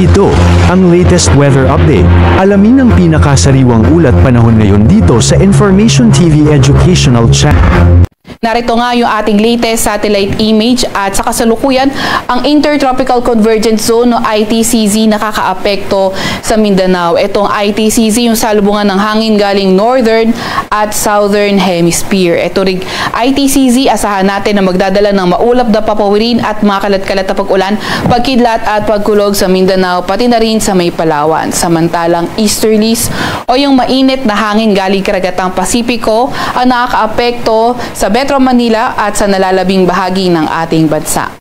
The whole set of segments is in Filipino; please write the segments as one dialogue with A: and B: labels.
A: Ito, ang latest weather update. Alamin ang pinakasariwang ulat panahon ngayon dito sa Information TV Educational Channel.
B: Narito nga yung ating latest satellite image at sa kasalukuyan, ang Intertropical Convergence Zone o ITCZ nakakaapekto sa Mindanao. Itong ITCZ yung salubungan ng hangin galing northern at southern hemisphere. Ito ring ITCZ, asahan natin na magdadala ng maulap na papawirin at mga kalat-kalat na pag-ulan, pagkidlat at pagkulog sa Mindanao, pati na rin sa may Palawan. Samantalang easterlies o yung mainit na hangin galing karagatang Pasipiko ang nakakaapekto sa Metro Manila at sa nalalabing bahagi ng ating bansa.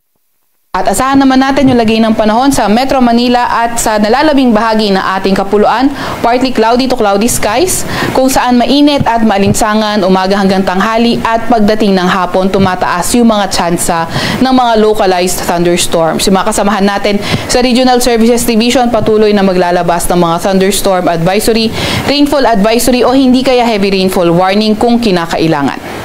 B: At asahan naman natin yung lagay ng panahon sa Metro Manila at sa nalalabing bahagi ng ating kapuluan, partly cloudy to cloudy skies, kung saan mainit at maalinsangan umaga hanggang tanghali at pagdating ng hapon tumataas yung mga tsansa ng mga localized thunderstorms. Yung mga kasamahan natin sa Regional Services Division patuloy na maglalabas ng mga thunderstorm advisory, rainfall advisory o hindi kaya heavy rainfall warning kung kinakailangan.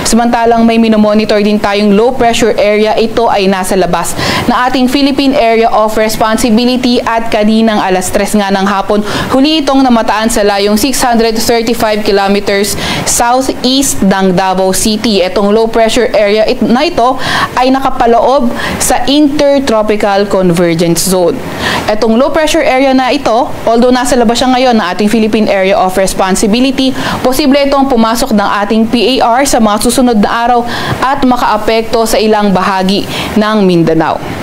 B: Samantalang may minomonitor din tayong low pressure area, ito ay nasa labas na ating Philippine Area of Responsibility at kaninang alas 3 nga ng hapon, huli itong namataan sa layong 635 kilometers southeast ng Davao City. Itong low pressure area na ito ay nakapaloob sa Intertropical Convergence Zone. Itong low pressure area na ito, although nasa labas siya ngayon ng ating Philippine Area of Responsibility, posible itong pumasok ng ating PAR sa mga susunod na araw at makaapekto sa ilang bahagi ng Mindanao.